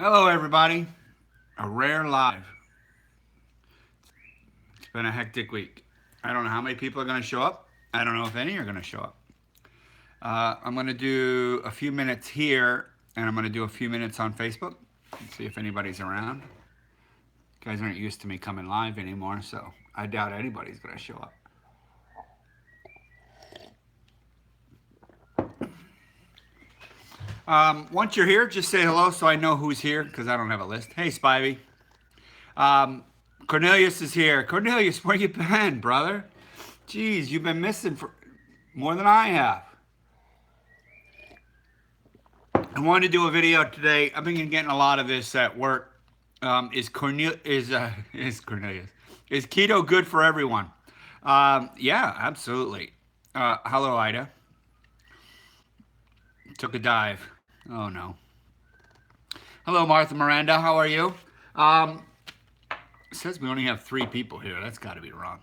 Hello, everybody. A rare live. It's been a hectic week. I don't know how many people are going to show up. I don't know if any are going to show up. I'm going to do a few minutes here, and I'm going to do a few minutes on Facebook. Let's see if anybody's around. You guys aren't used to me coming live anymore, so I doubt anybody's going to show up. Once you're here, just say hello so I know who's here because I don't have a list. Hey, Spivey. Cornelius is here. Cornelius, where you been, brother? Jeez, you've been missing for more than I have. I wanted to do a video today. I've been getting a lot of this at work. Is Cornelius is keto good for everyone? Yeah, absolutely. Hello, Ida. Took a dive. Oh no. Hello, Martha Miranda. How are you? It says we only have 3 people here. That's got to be wrong.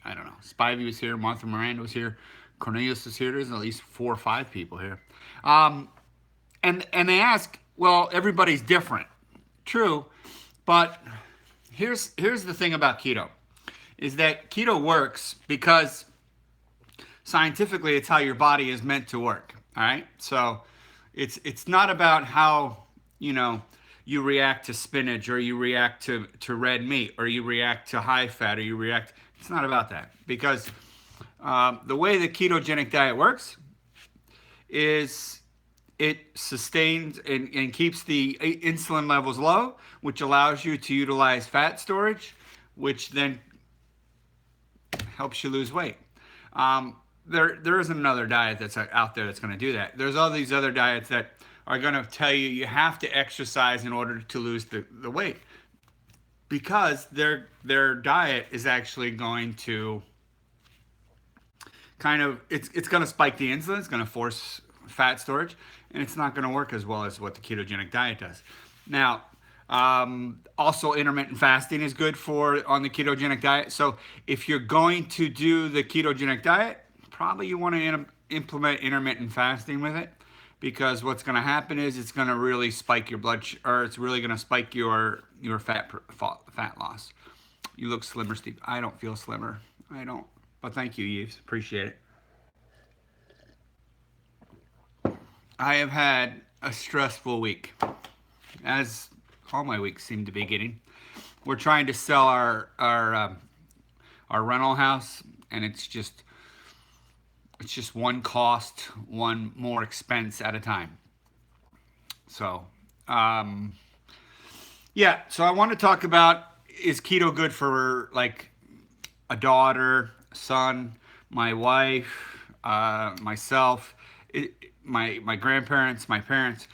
I don't know. Spivey was here. Martha Miranda was here. Cornelius was here. There's at least 4 or 5 people here. And they ask, well, everybody's different. True, but here's the thing about keto, is that keto works because scientifically it's how your body is meant to work. All right, so it's not about how you react to spinach, or you react to red meat, or you react to high fat, or you react. It's not about that, because the way the ketogenic diet works is it sustains and keeps the insulin levels low, which allows you to utilize fat storage, which then helps you lose weight. There isn't another diet that's out there that's going to do that. There's all these other diets that are going to tell you you have to exercise in order to lose the weight, because their diet is actually going to it's going to spike the insulin. It's going to force fat storage, and it's not going to work as well as what the ketogenic diet does. Now, also intermittent fasting is good on the ketogenic diet. So if you're going to do the ketogenic diet, probably you want to implement intermittent fasting with it, because what's going to happen is it's going to really spike your or it's really going to spike your fat loss. You look slimmer, Steve. I don't feel slimmer. I don't. But thank you, Yves. Appreciate it. I have had a stressful week, as all my weeks seem to be getting. We're trying to sell our rental house, and it's just one cost, one more expense at a time. So, yeah. So I want to talk about, is keto good for like a daughter, son, my wife, myself, my grandparents, my parents.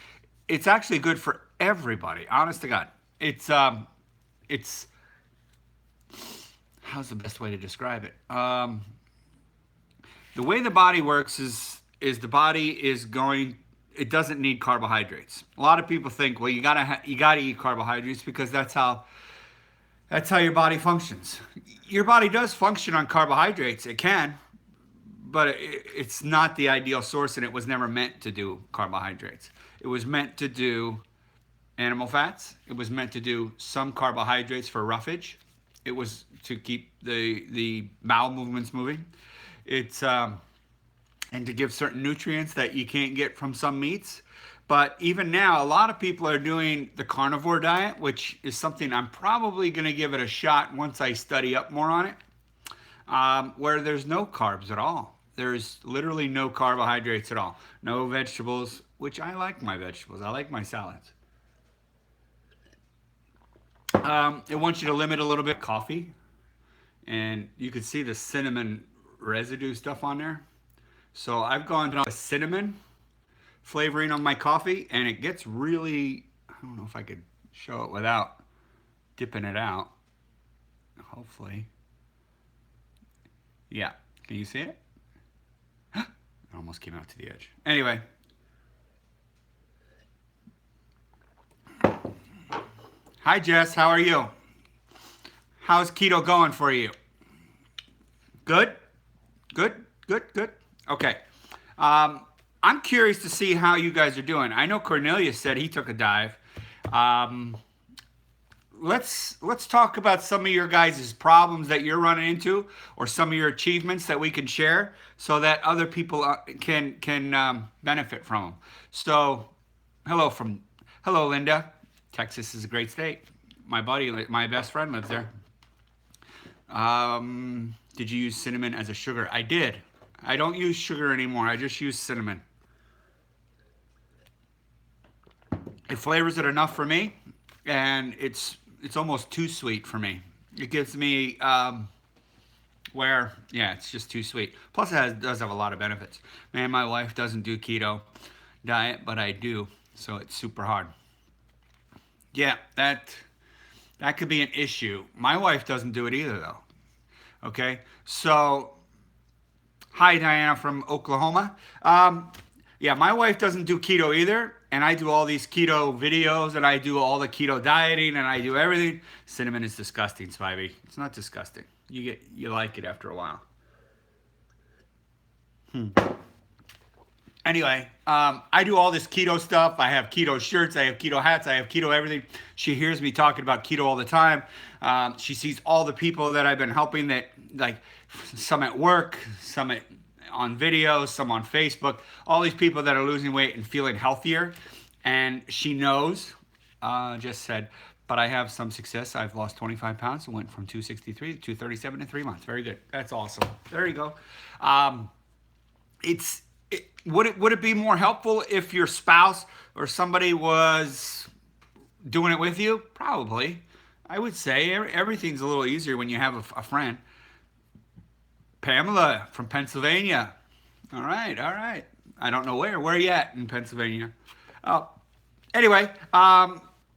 It's actually good for everybody. Honest to God, it's how's the best way to describe it? The way the body works is the body is going. It doesn't need carbohydrates. A lot of people think, well, you gotta eat carbohydrates because that's how your body functions. Your body does function on carbohydrates. It can, but it's not the ideal source, and it was never meant to do carbohydrates. It was meant to do animal fats. It was meant to do some carbohydrates for roughage. It was to keep the bowel movements moving. It's and to give certain nutrients that you can't get from some meats. But even now, a lot of people are doing the carnivore diet, which is something I'm probably going to give it a shot once I study up more on it, where there's no carbs at all. There's literally no carbohydrates at all. No vegetables, which I like my vegetables. I like my salads. It wants you to limit a little bit coffee, and you can see the cinnamon residue stuff on there. So I've gone to a cinnamon flavoring on my coffee, and it gets really, I don't know if I could show it without dipping it out. Hopefully. Yeah. Can you see it? It almost came out to the edge. Anyway. Hi, Jess. How are you? How's keto going for you? Good? Good? Okay. I'm curious to see how you guys are doing. I know Cornelius said he took a dive. Um, let's talk about some of your guys' problems that you're running into, or some of your achievements that we can share, so that other people can benefit from them. So, hello, Linda. Texas is a great state. My best friend lives there. Did you use cinnamon as a sugar? I did. I don't use sugar anymore. I just use cinnamon. It flavors it enough for me, and it's almost too sweet for me. It gives me yeah, it's just too sweet. Plus, does have a lot of benefits. Man, my wife doesn't do keto diet, but I do, so it's super hard. Yeah, that could be an issue. My wife doesn't do it either, though. Okay, so hi, Diana from Oklahoma. Yeah, my wife doesn't do keto either, and I do all these keto videos, and I do all the keto dieting, and I do everything. Cinnamon is disgusting, Spivey. It's not disgusting. You like it after a while. Anyway, I do all this keto stuff. I have keto shirts, I have keto hats, I have keto everything. She hears me talking about keto all the time. She sees all the people that I've been helping, that like some at work, some on videos, some on Facebook, all these people that are losing weight and feeling healthier. And she knows, just said, but I have some success. I've lost 25 pounds and went from 263 to 237 in 3 months. Very good. That's awesome. There you go. Would it be more helpful if your spouse or somebody was doing it with you? Probably. I would say everything's a little easier when you have a friend. Pamela from Pennsylvania. All right, all right. I don't know where. Where are you at in Pennsylvania? Oh, anyway,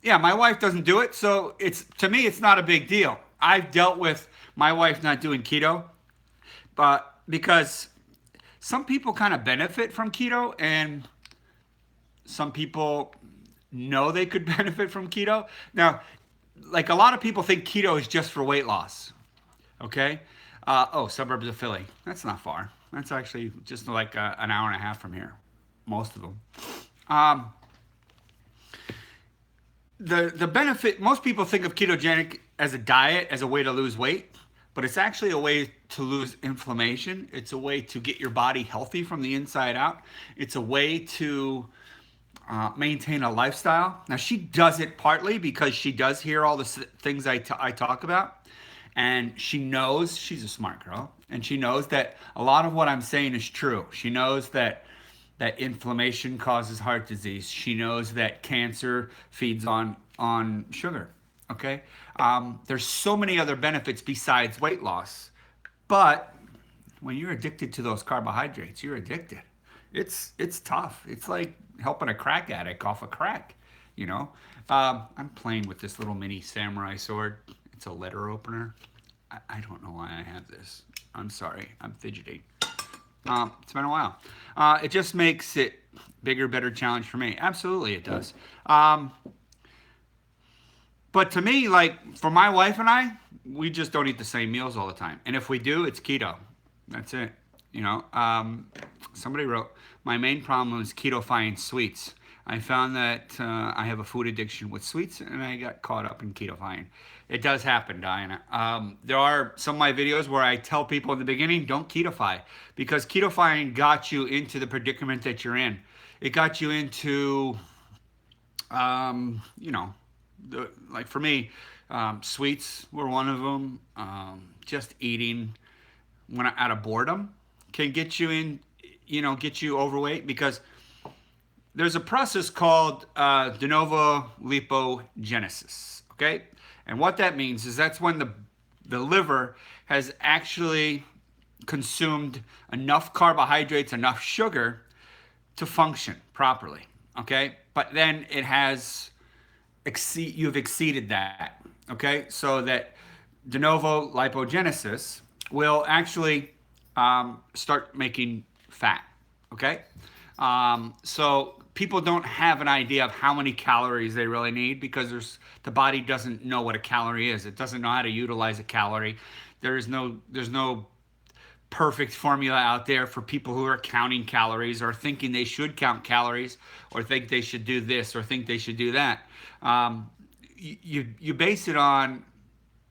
yeah, my wife doesn't do it, so to me, it's not a big deal. I've dealt with my wife not doing keto, but because some people kind of benefit from keto, and some people know they could benefit from keto. Now, like a lot of people think keto is just for weight loss. Okay. Suburbs of Philly. That's not far. That's actually just like an hour and a half from here. Most of them. Um, the benefit, most people think of ketogenic as a diet, as a way to lose weight, but it's actually a way to lose inflammation. It's a way to get your body healthy from the inside out. It's a way to maintain a lifestyle. Now, she does it partly because she does hear all the things I talk about, and she knows, she's a smart girl, and she knows that a lot of what I'm saying is true. She knows that inflammation causes heart disease. She knows that cancer feeds on sugar. Okay, there's so many other benefits besides weight loss, but when you're addicted to those carbohydrates, you're addicted. It's tough. It's like helping a crack addict off a crack, you know. I'm playing with this little mini samurai sword. It's a letter opener. I don't know why I have this. I'm sorry. I'm fidgeting. It's been a while. It just makes it bigger, better challenge for me. Absolutely, it does. But to me, like for my wife and I, we just don't eat the same meals all the time. And if we do, it's keto. That's it. You know, somebody wrote, my main problem is keto-fying sweets. I found that I have a food addiction with sweets, and I got caught up in keto-fying. It does happen, Diana. There are some of my videos where I tell people in the beginning, don't keto-fy, because keto-fying got you into the predicament that you're in. It got you into, you know, like for me, sweets were one of them. Just eating out of boredom can get you in, you know, get you overweight, because there's a process called de novo lipogenesis. Okay, and what that means is that's when the liver has actually consumed enough carbohydrates, enough sugar to function properly. Okay, but then it has you've exceeded that. Okay, so that de novo lipogenesis will actually start making fat. Okay, so people don't have an idea of how many calories they really need, because the body doesn't know what a calorie is. It doesn't know how to utilize a calorie. There's no perfect formula out there for people who are counting calories or thinking they should count calories or think they should do this or think they should do that. You base it on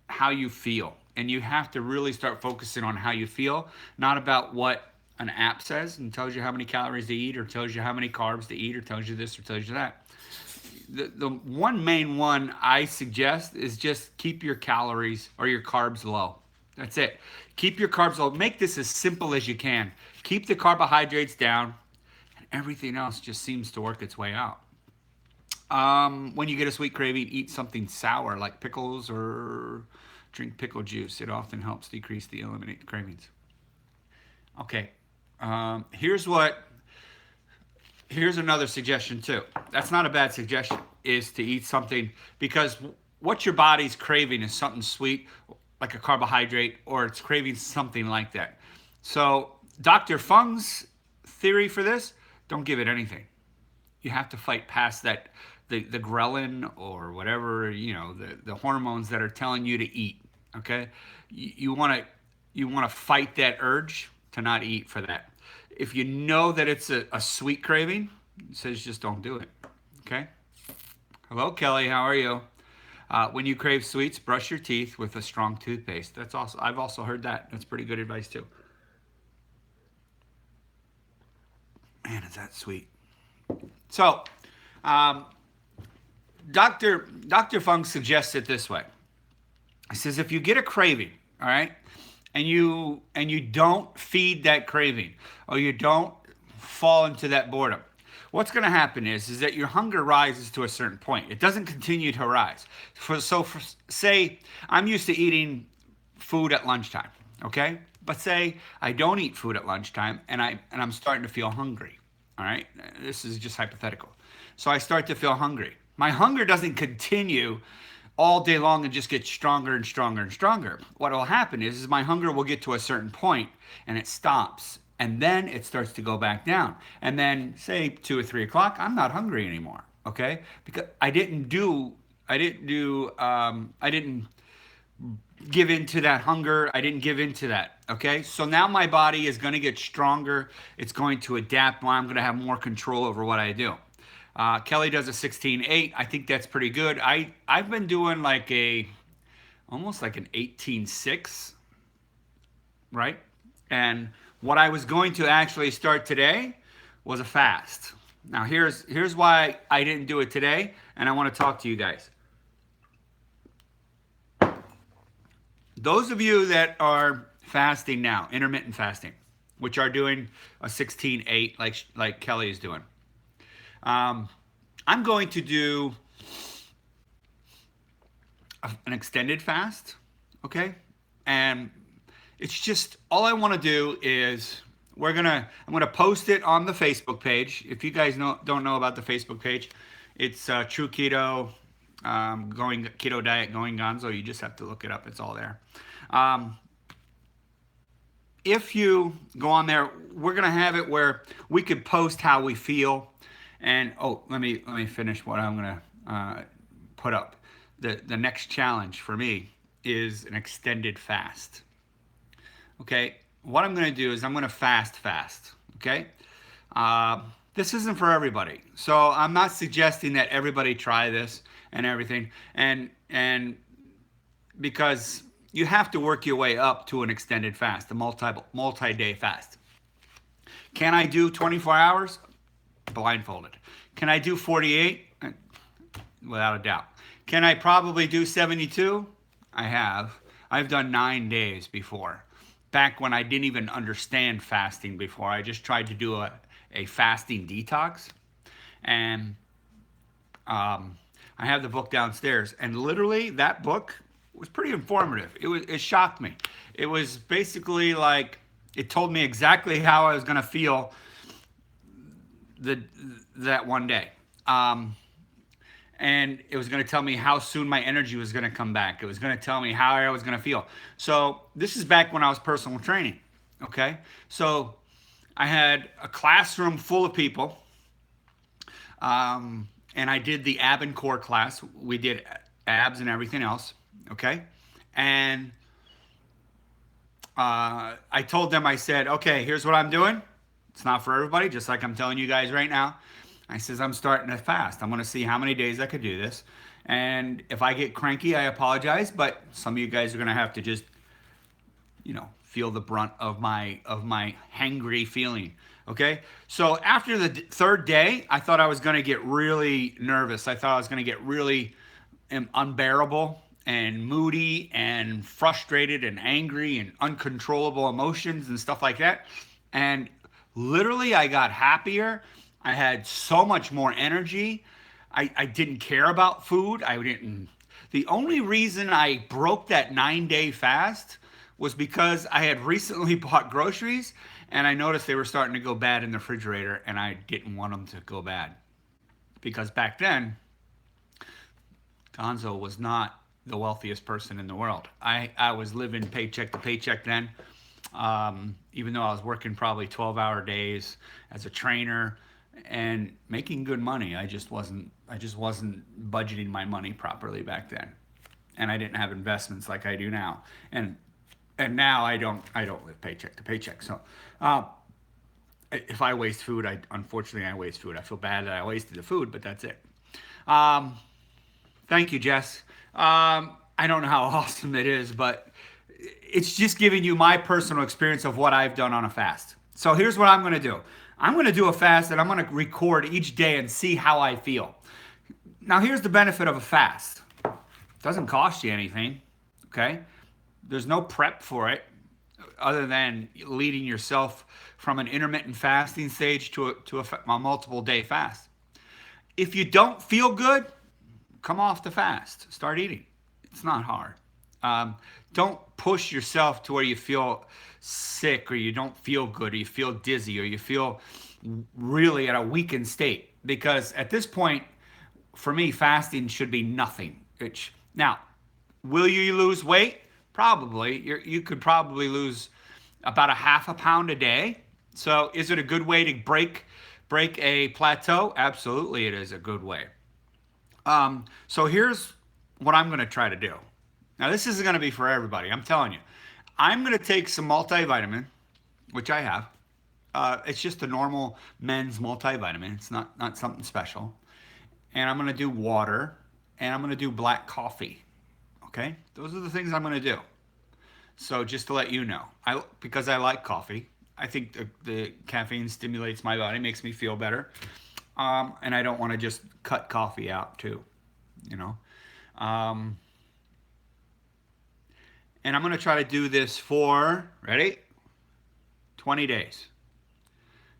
how you feel, and you have to really start focusing on how you feel, not about what an app says and tells you how many calories to eat or tells you how many carbs to eat or tells you this or tells you that. The one main one I suggest is just keep your calories or your carbs low. That's it. Keep your carbs low. Make this as simple as you can. Keep the carbohydrates down, and everything else just seems to work its way out. When you get a sweet craving, eat something sour like pickles or drink pickle juice. It often helps eliminate the cravings. Okay, here's another suggestion too. That's not a bad suggestion, is to eat something, because what your body's craving is something sweet, like a carbohydrate, or it's craving something like that. So Dr. Fung's theory for this, don't give it anything. You have to fight past that, the ghrelin or whatever, the hormones that are telling you to eat, okay? You want to fight that urge to not eat for that. If you know that it's a sweet craving, it says just don't do it, okay? Hello, Kelly, how are you? When you crave sweets, brush your teeth with a strong toothpaste. I've also heard that. That's pretty good advice too. Man, is that sweet. So, Dr. Fung suggests it this way. He says if you get a craving, all right, and you don't feed that craving, or you don't fall into that boredom, what's going to happen is that your hunger rises to a certain point. It doesn't continue to rise. Say I'm used to eating food at lunchtime, okay? But say I don't eat food at lunchtime and I'm starting to feel hungry. All right? This is just hypothetical. So I start to feel hungry. My hunger doesn't continue all day long and just get stronger and stronger and stronger. What will happen is my hunger will get to a certain point and it stops. And then it starts to go back down. And then say 2 or 3 o'clock, I'm not hungry anymore. Okay? Because I didn't give into that hunger. I didn't give into that. Okay? So now my body is going to get stronger. It's going to adapt. I'm going to have more control over what I do. Kelly does a 16-8. I think that's pretty good. I've been doing almost like an 18-6, right? And what I was going to actually start today was a fast. Now here's why I didn't do it today, and I want to talk to you guys. Those of you that are fasting now, intermittent fasting, which are doing a 16-8 like Kelly is doing, I'm going to do an extended fast, okay? And it's just, all I want to do is I'm gonna post it on the Facebook page. If you guys don't know about the Facebook page, it's True Keto, Keto Diet, Going Gonzo. You just have to look it up. It's all there. If you go on there, we're gonna have it where we could post how we feel. And let me finish what I'm gonna put up. The next challenge for me is an extended fast. Okay, what I'm going to do is I'm going to fast. Okay, this isn't for everybody, so I'm not suggesting that everybody try this and everything, and because you have to work your way up to an extended fast, a multi-day fast. Can I do 24 hours? Blindfolded. Can I do 48? Without a doubt. Can I probably do 72? I have. I've done 9 days before. Back when I didn't even understand fasting before. I just tried to do a fasting detox. And I have the book downstairs. And literally, that book was pretty informative. It shocked me. It was basically like, it told me exactly how I was going to feel that one day. And it was going to tell me how soon my energy was going to come back. It was going to tell me how I was going to feel. So this is back when I was personal training, okay? So I had a classroom full of people, and I did the ab and core class. We did abs and everything else, okay? And I told them, I said, okay, here's what I'm doing. It's not for everybody, just like I'm telling you guys right now. I says, I'm starting to fast. I'm going to see how many days I could do this. And if I get cranky, I apologize, but some of you guys are going to have to just, feel the brunt of my hangry feeling. Okay? So after the third day, I thought I was going to get really nervous. I thought I was going to get really unbearable and moody and frustrated and angry and uncontrollable emotions and stuff like that. And literally, I got happier. I had so much more energy. I didn't care about food. I didn't. The only reason I broke that 9-day fast was because I had recently bought groceries and I noticed they were starting to go bad in the refrigerator and I didn't want them to go bad. Because back then, Gonzo was not the wealthiest person in the world. I was living paycheck to paycheck then. Even though I was working probably 12-hour days as a trainer and making good money, I just wasn't budgeting my money properly back then. And I didn't have investments like I do now. And now I don't live paycheck to paycheck. So if I waste food, unfortunately I waste food. I feel bad that I wasted the food, but that's it. Thank you, Jess. I don't know how awesome it is, but it's just giving you my personal experience of what I've done on a fast. So here's what I'm going to do. I'm going to do a fast and I'm going to record each day and see how I feel. Now, here's the benefit of a fast. It doesn't cost you anything, okay? There's no prep for it other than leading yourself from an intermittent fasting stage to a multiple day fast. If you don't feel good, come off the fast. Start eating. It's not hard. Don't push yourself to where you feel sick or you don't feel good or you feel dizzy or you feel really at a weakened state. Because at this point, for me, fasting should be nothing. Now, will you lose weight? Probably. You could probably lose about a half a pound a day. So is it a good way to break a plateau? Absolutely, it is a good way. So here's what I'm going to try to do. Now, this isn't going to be for everybody. I'm telling you. I'm going to take some multivitamin, which I have. It's just a normal men's multivitamin. It's not something special. And I'm going to do water, and I'm going to do black coffee. Okay? Those are the things I'm going to do. So just to let you know, because I like coffee, I think the caffeine stimulates my body, makes me feel better. And I don't want to just cut coffee out too, and I'm going to try to do this for, ready? 20 days.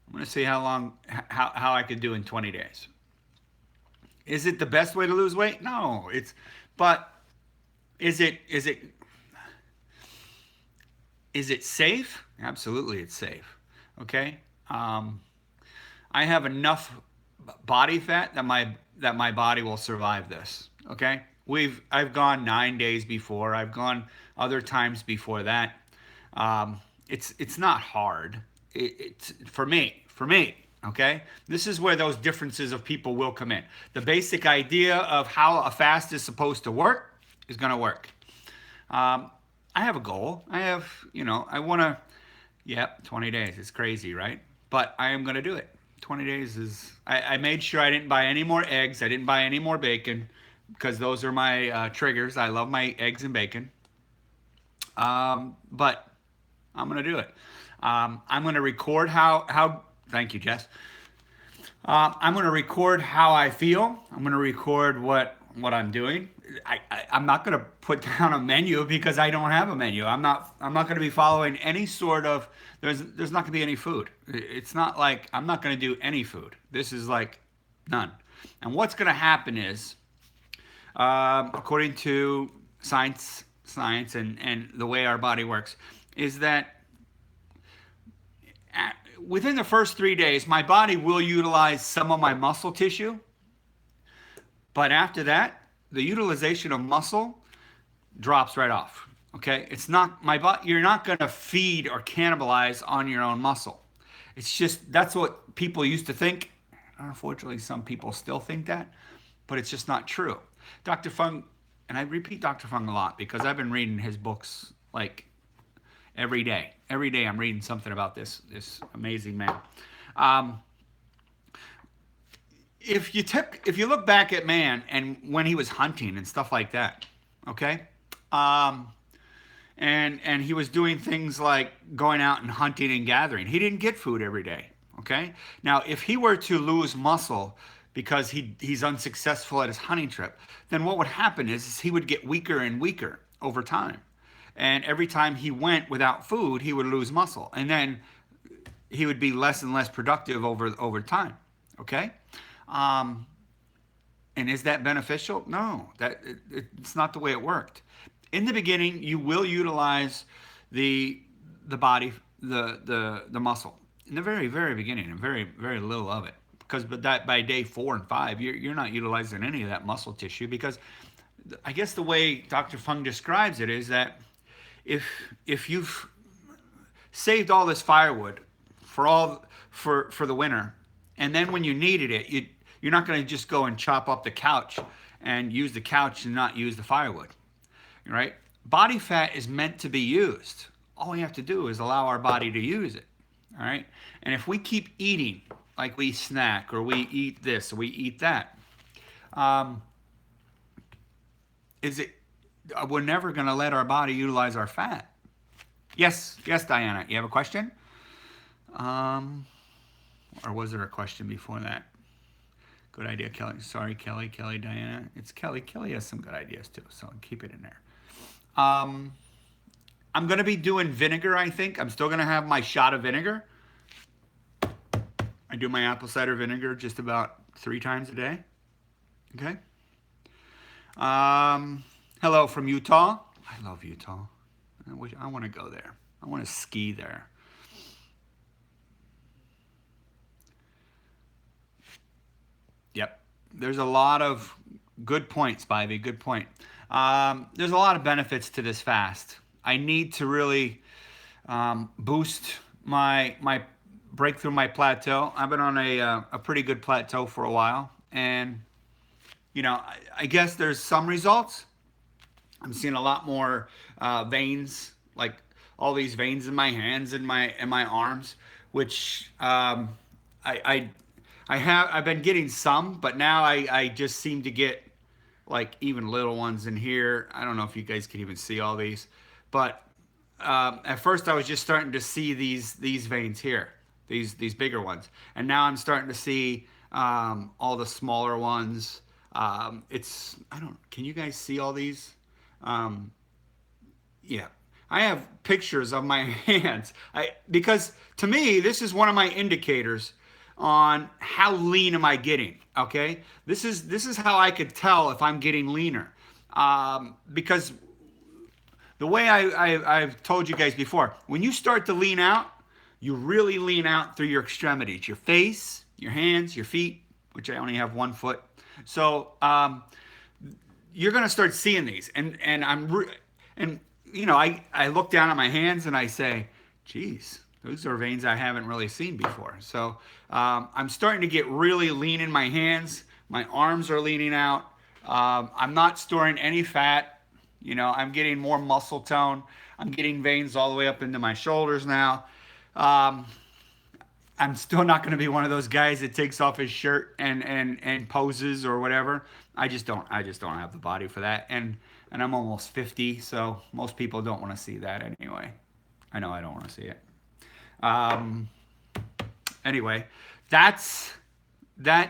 I'm going to see how I could do in 20 days. Is it the best way to lose weight? No, but is it safe? Absolutely, it's safe. Okay. I have enough body fat that my body will survive this. Okay. I've gone 9 days before. I've gone other times before that. It's not hard. It's for me. Okay. This is where those differences of people will come in. The basic idea of how a fast is supposed to work is going to work. I have a goal. I want to. Yep, 20 days. It's crazy, right? But I am going to do it. 20 days is. I made sure I didn't buy any more eggs. I didn't buy any more bacon because those are my triggers. I love my eggs and bacon. But I'm going to do it. I'm going to record how. Thank you, Jess. I'm going to record how I feel. I'm going to record what I'm doing. I'm not going to put down a menu because I don't have a menu. I'm not going to be following any sort of. There's not going to be any food. It's not like I'm not going to do any food. This is like none. And what's going to happen is, according to science and the way our body works, is that within the first 3 days, my body will utilize some of my muscle tissue. But after that, the utilization of muscle drops right off. Okay? It's not my body. You're not going to feed or cannibalize on your own muscle. It's just that's what people used to think. Unfortunately, some people still think that, but it's just not true. Dr. Fung, and I repeat Dr. Fung a lot because I've been reading his books like every day. Every day I'm reading something about this amazing man. Um, if you look back at man and when he was hunting and stuff like that, okay, um, and he was doing things like going out and hunting and gathering. He didn't get food every day. Okay. Now, if he were to lose muscle because he's unsuccessful at his hunting trip, then what would happen is he would get weaker and weaker over time. And every time he went without food, he would lose muscle, and then he would be less and less productive over time. Okay. Um, and is that beneficial? No, it's not the way it worked. In the beginning, you will utilize the body, the muscle in the very beginning, and very little of it, because but that by day 4 and 5, you're not utilizing any of that muscle tissue, because I guess the way Dr. Fung describes it is that if you've saved all this firewood for the winter, and then when you needed it, you're not going to just go and chop up the couch and use the couch and not use the firewood, right? Body fat is meant to be used. All we have to do is allow our body to use it, all right? And if we keep eating like we snack, or we eat this or we eat that, we're never going to let our body utilize our fat. Yes, Diana, you have a question? Or was there a question before that? Good idea, Kelly. Sorry, Kelly, Diana. It's Kelly. Kelly has some good ideas too, so keep it in there. I'm going to be doing vinegar, I think. I'm still going to have my shot of vinegar. I do my apple cider vinegar just about 3 times a day. Okay. Hello from Utah. I love Utah. I want to go there. I want to ski there. Yep. There's a lot of good points, Spivey. Good point. There's a lot of benefits to this fast. I need to really boost my break through my plateau. I've been on a pretty good plateau for a while, and I guess there's some results. I'm seeing a lot more veins, like all these veins in my hands and my arms, which I've been getting some, but now I just seem to get like even little ones in here. I don't know if you guys can even see all these, but at first I was just starting to see these veins here, these bigger ones, and now I'm starting to see all the smaller ones. Can you guys see all these? Yeah, I have pictures of my hands. Because to me, this is one of my indicators on how lean am I getting. Okay, this is how I could tell if I'm getting leaner, because the way I've told you guys before, when you start to lean out, you really lean out through your extremities, your face, your hands, your feet, which I only have 1 foot. So you're gonna start seeing these, and I look down at my hands and I say, geez, those are veins I haven't really seen before. So I'm starting to get really lean in my hands. My arms are leaning out. I'm not storing any fat. I'm getting more muscle tone. I'm getting veins all the way up into my shoulders now. I'm still not going to be one of those guys that takes off his shirt and poses or whatever. I just don't have the body for that. And I'm almost 50, so most people don't want to see that anyway. I know I don't want to see it. Anyway, that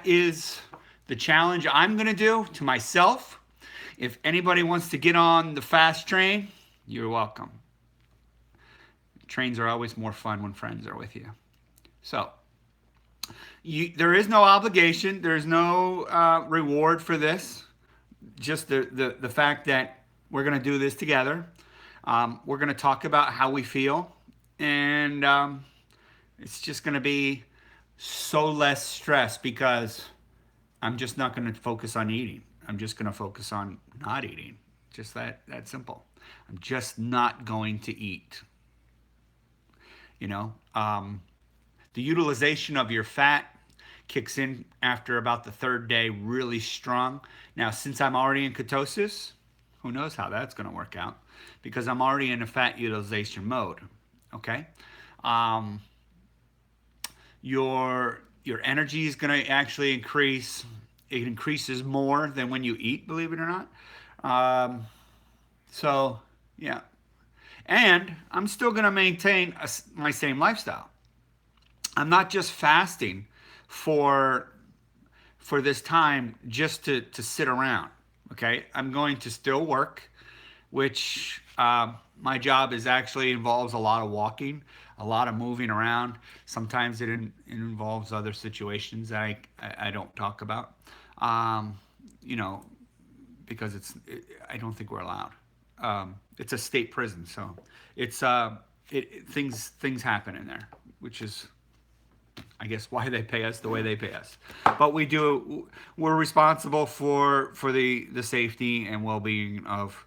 is the challenge I'm going to do to myself. If anybody wants to get on the fast train, you're welcome. Trains are always more fun when friends are with you. So there is no obligation. There's no reward for this. Just the fact that we're going to do this together. We're going to talk about how we feel. And it's just going to be so less stress, because I'm just not going to focus on eating. I'm just going to focus on not eating. Just that simple. I'm just not going to eat. The utilization of your fat kicks in after about the 3rd day really strong. Now, since I'm already in ketosis, Who knows how that's going to work out, because I'm already in a fat utilization mode. Okay, um, your energy is going to actually increase. It increases more than when you eat, believe it or not. Um, so yeah, and I'm still going to maintain my same lifestyle. I'm not just fasting for this time just to sit around. Okay, I'm going to still work, which my job is actually involves a lot of walking, a lot of moving around. Sometimes it involves other situations that I don't talk about, um, you know, because I don't think we're allowed. It's a state prison, so it's things happen in there, which is, I guess, why they pay us the way they pay us. But we're responsible for the safety and well-being of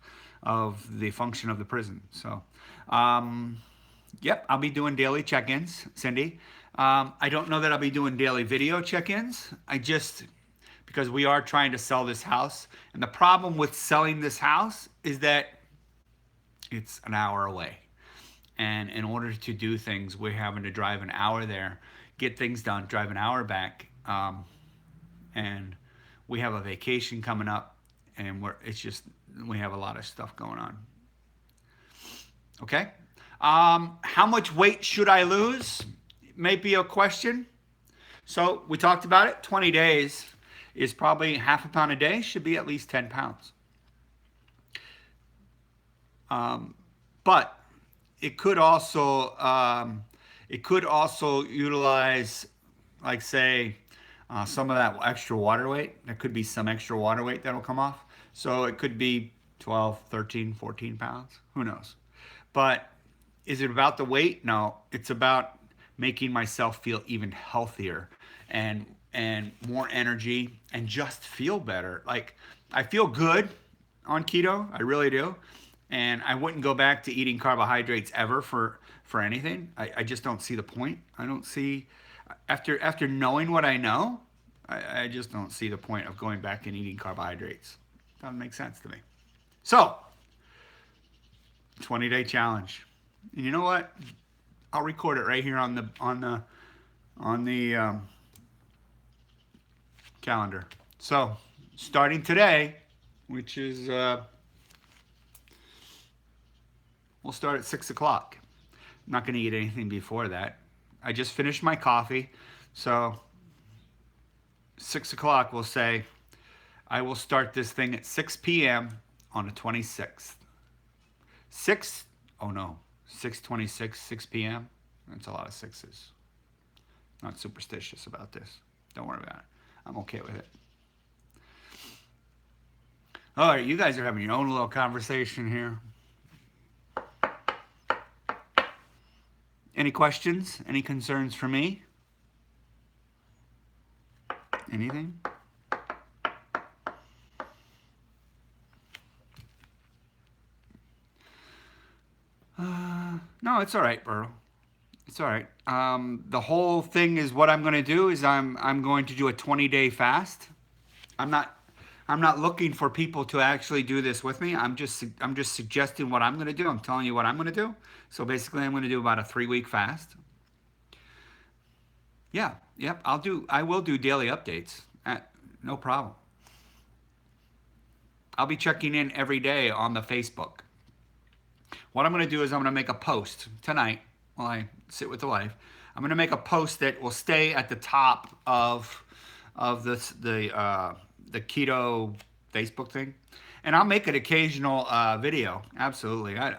the function of the prison. So, yep, I'll be doing daily check-ins, Cindy. I don't know that I'll be doing daily video check-ins. Because we are trying to sell this house. And the problem with selling this house is that it's an hour away. And in order to do things, we're having to drive an hour there, get things done, drive an hour back. And we have a vacation coming up, and we have a lot of stuff going on. Okay. How much weight should I lose? May be a question. So we talked about it. 20 days is probably half a pound a day. Should be at least 10 pounds. But it could also utilize, like, say, some of that extra water weight. There could be some extra water weight that'll come off. So it could be 12, 13, 14 pounds. Who knows? But is it about the weight? No, it's about making myself feel even healthier and more energy and just feel better. Like, I feel good on keto. I really do. And I wouldn't go back to eating carbohydrates ever for anything. I just don't see the point. I don't see, after knowing what I know, I just don't see the point of going back and eating carbohydrates. Doesn't make sense to me. So, 20-day challenge. And you know what? I'll record it right here on the calendar. So, starting today, which is we'll start at 6 o'clock. I'm not going to eat anything before that. I just finished my coffee, so 6 o'clock we'll say I will start this thing at 6 p.m. on the 26th. 6:26, 6 p.m. That's a lot of sixes. Not superstitious about this. Don't worry about it. I'm okay with it. All right, you guys are having your own little conversation here. Any questions? Any concerns for me? Anything? No, it's all right, Burrow. It's all right. The whole thing is, what I'm going to do is I'm going to do a 20-day fast. I'm not looking for people to actually do this with me. I'm just suggesting what I'm going to do. I'm telling you what I'm going to do. So basically, I'm going to do about a 3-week fast. Yeah, yep. I will do daily updates. No problem. I'll be checking in every day on the Facebook. What I'm going to do is I'm going to make a post tonight while I sit with the wife. I'm going to make a post that will stay at the top of the keto Facebook thing, and I'll make an occasional video. Absolutely, I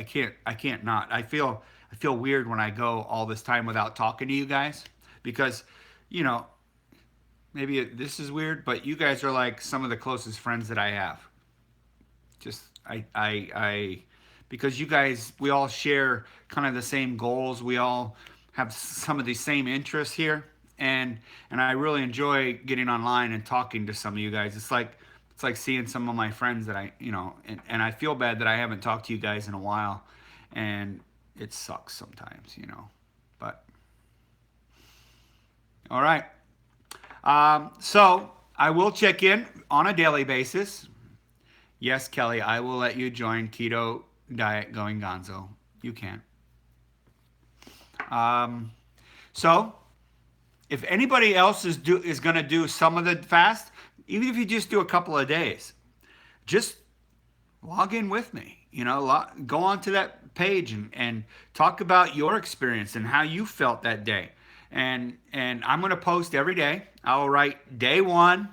can't not. I feel weird when I go all this time without talking to you guys, because, you know, maybe this is weird, but you guys are like some of the closest friends that I have. Just because you guys, we all share kind of the same goals. We all have some of the same interests here, and I really enjoy getting online and talking to some of you guys. It's like seeing some of my friends that and I feel bad that I haven't talked to you guys in a while, and it sucks sometimes, but all right. So I will check in on a daily basis. Yes, Kelly, I will let you join Keto Diet Going Gonzo. You can. So, if anybody else is going to do some of the fast, even if you just do a couple of days, just log in with me. You know, go onto that page and talk about your experience and how you felt that day. And I'm going to post every day. I'll write day 1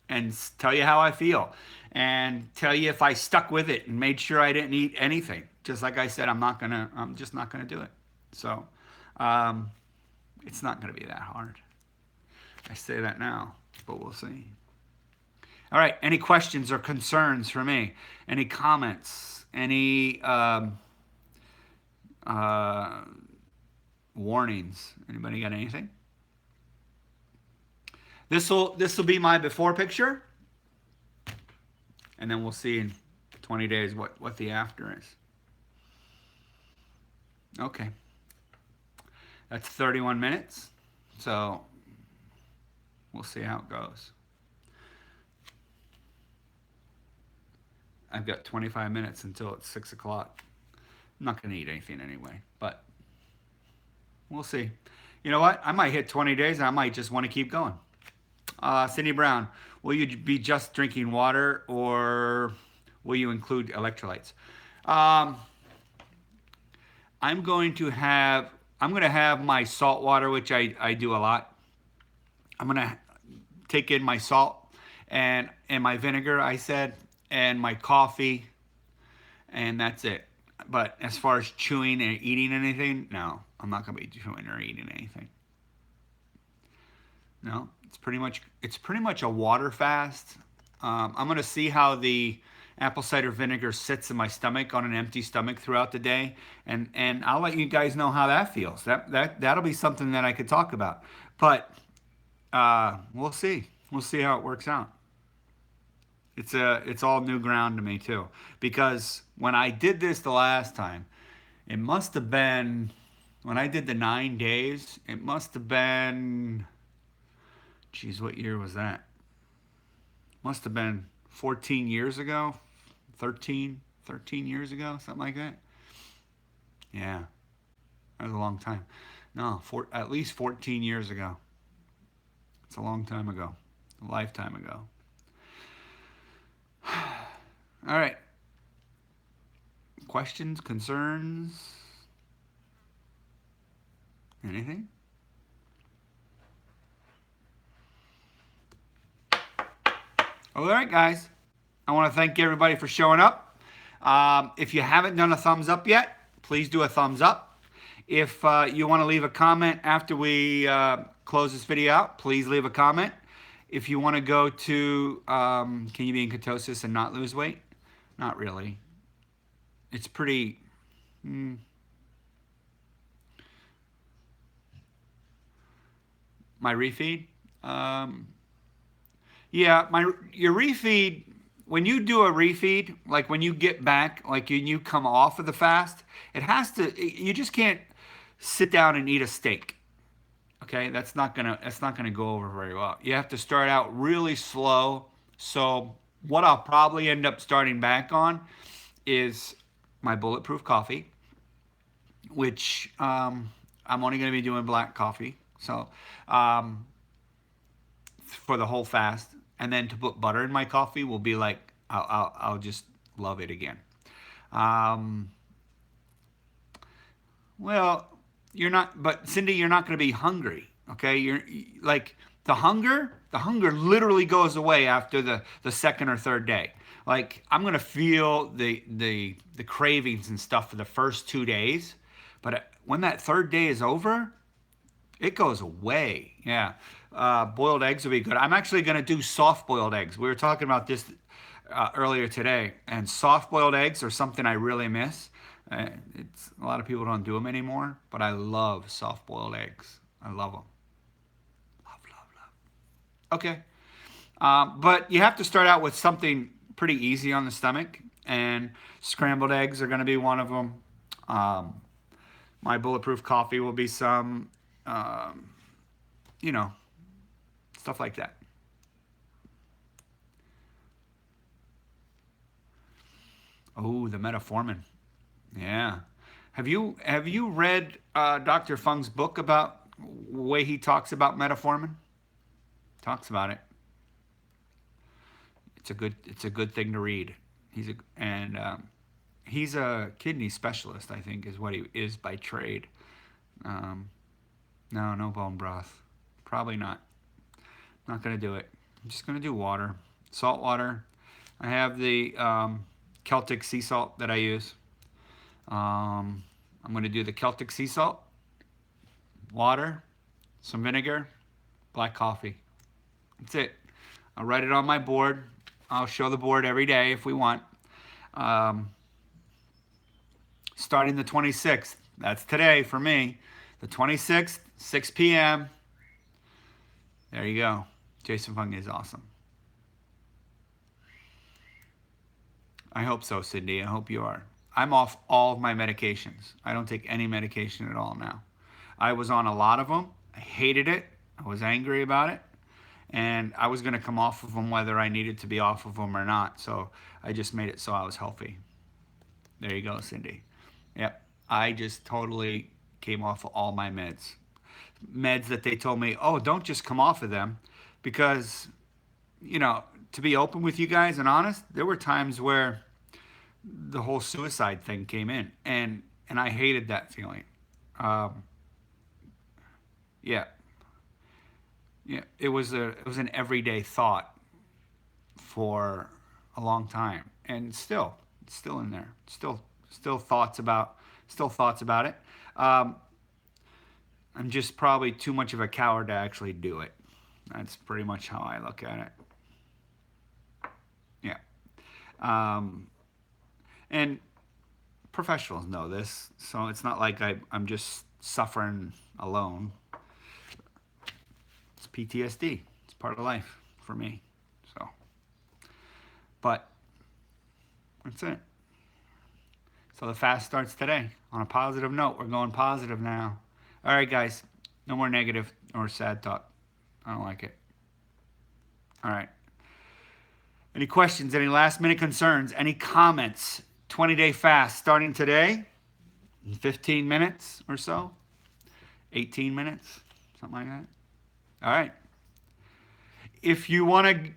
and tell you how I feel and tell you if I stuck with it and made sure I didn't eat anything. Just like I said, I'm just not gonna do it. So, it's not gonna be that hard. I say that now, but we'll see. All right, any questions or concerns for me? Any comments? Any warnings? Anybody got anything? This will be my before picture, and then we'll see in 20 days what the after is. Okay. That's 31 minutes. So we'll see how it goes. I've got 25 minutes until it's 6 o'clock. I'm not going to eat anything anyway, but we'll see. You know what? I might hit 20 days and I might just want to keep going. Cindy Brown, will you be just drinking water or will you include electrolytes? I'm going to have my salt water, which I do a lot. I'm going to take in my salt and my vinegar, I said, and my coffee, and that's it. But as far as chewing and eating anything, no, I'm not going to be chewing or eating anything. No, it's pretty much a water fast. I'm going to see how the apple cider vinegar sits in my stomach on an empty stomach throughout the day, and I'll let you guys know how that feels. That'll be something that I could talk about. But we'll see. We'll see how it works out. It's all new ground to me too, because when I did this the last time, it must have been when I did the 9 days. It must have been, geez, what year was that? Must have been 14 years ago, 13 years ago, something like that. Yeah, that was a long time. No, at least 14 years ago. It's a long time ago, a lifetime ago. All right. Questions, concerns? Anything? All right, guys. I want to thank everybody for showing up. If you haven't done a thumbs up yet, please do a thumbs up. If you want to leave a comment after we close this video out, please leave a comment. If you want to go to, can you be in ketosis and not lose weight? Not really. It's pretty, my refeed? Yeah, your refeed, when you do a refeed, like when you get back, like when you come off of the fast, you just can't sit down and eat a steak. Okay, that's not gonna go over very well. You have to start out really slow. So what I'll probably end up starting back on is my bulletproof coffee, which I'm only gonna be doing black coffee. So for the whole fast, and then to put butter in my coffee will be like I'll just love it again. Well, but Cindy, you're not going to be hungry. Okay, you're like the hunger literally goes away after the second or third day. Like I'm going to feel the cravings and stuff for the first 2 days, but when that third day is over, it goes away. Yeah. Boiled eggs will be good. I'm actually going to do soft boiled eggs. We were talking about this earlier today, and soft boiled eggs are something I really miss. It's a lot of people don't do them anymore, but I love soft boiled eggs. I love them. Love. Okay. But you have to start out with something pretty easy on the stomach, and scrambled eggs are going to be one of them. My bulletproof coffee will be some, you know, stuff like that. Oh, the metformin. Yeah. Have you read Dr. Fung's book about the way he talks about metformin? Talks about it. It's a good thing to read. He's a kidney specialist, I think, is what he is by trade. Um, no, no bone broth. Probably not. Not gonna do it. I'm just gonna do water, salt water. I have the Celtic sea salt that I use. I'm gonna do the Celtic sea salt, water, some vinegar, black coffee. That's it. I'll write it on my board. I'll show the board every day if we want. Um, Starting the 26th. That's today for me. The 26th, 6 p.m. There you go. Jason Fung is awesome. I hope so, Cindy. I hope you are. I'm off all of my medications. I don't take any medication at all now. I was on a lot of them. I hated it. I was angry about it. And I was going to come off of them whether I needed to be off of them or not. So I just made it so I was healthy. There you go, Cindy. Yep. I just totally came off of all my meds. Meds that they told me, oh, don't just come off of them. Because, you know, to be open with you guys and honest, there were times where the whole suicide thing came in. And I hated that feeling. Yeah. Yeah, it was an everyday thought for a long time, and it's still in there. Still thoughts about it. Um, I'm just probably too much of a coward to actually do it. That's pretty much how I look at it. Yeah, and professionals know this, so it's not like I'm just suffering alone. It's PTSD. It's part of life for me. So, but that's it. So the fast starts today. On a positive note, we're going positive now. All right, guys. No more negative or sad talk. I don't like it. All right. Any questions? Any last minute concerns? Any comments? 20-day fast starting today in 15 minutes or so. 18 minutes. Something like that. All right. If you want to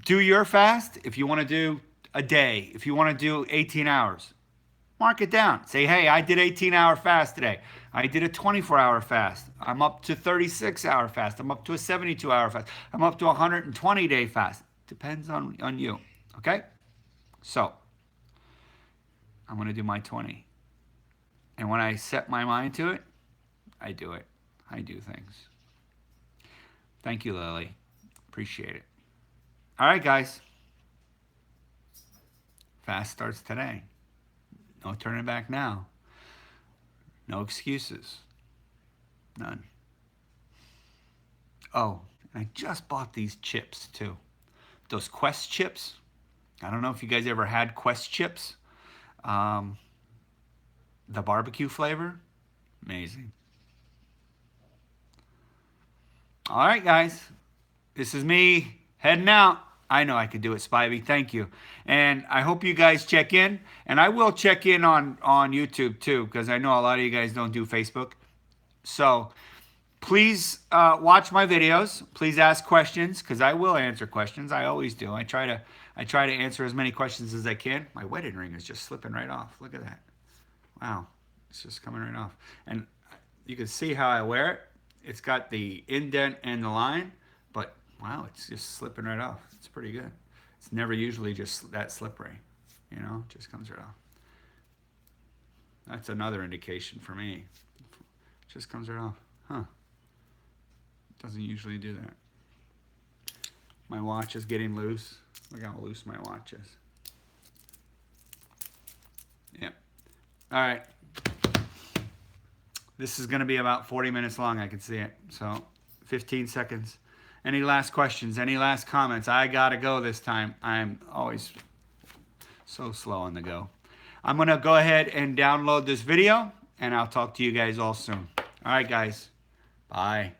do your fast, if you want to do a day, if you want to do 18 hours, mark it down. Say, hey, I did 18-hour fast today. I did a 24-hour fast. I'm up to 36-hour fast. I'm up to a 72-hour fast. I'm up to a 120-day fast. Depends on you. Okay? So, I'm going to do my 20. And when I set my mind to it, I do it. I do things. Thank you, Lily. Appreciate it. All right, guys. Fast starts today. No turning back now. No excuses. None. Oh, I just bought these chips too. Those Quest chips. I don't know if you guys ever had Quest chips. The barbecue flavor. Amazing. All right, guys. This is me heading out. I know I could do it, Spivey. Thank you. And I hope you guys check in. And I will check in on YouTube too, because I know a lot of you guys don't do Facebook. So please watch my videos. Please ask questions, because I will answer questions. I always do. I try to answer as many questions as I can. My wedding ring is just slipping right off. Look at that. Wow. It's just coming right off. And you can see how I wear it. It's got the indent and the line, but wow, it's just slipping right off. It's pretty good. It's never usually just that slippery, you know, it just comes right off. That's another indication for me. It just comes right off. Huh. Doesn't usually do that. My watch is getting loose. Look how loose my watch is. Yep. All right. This is going to be about 40 minutes long. I can see it. So 15 seconds. Any last questions? Any last comments? I got to go this time. I'm always so slow on the go. I'm going to go ahead and download this video, and I'll talk to you guys all soon. All right, guys. Bye.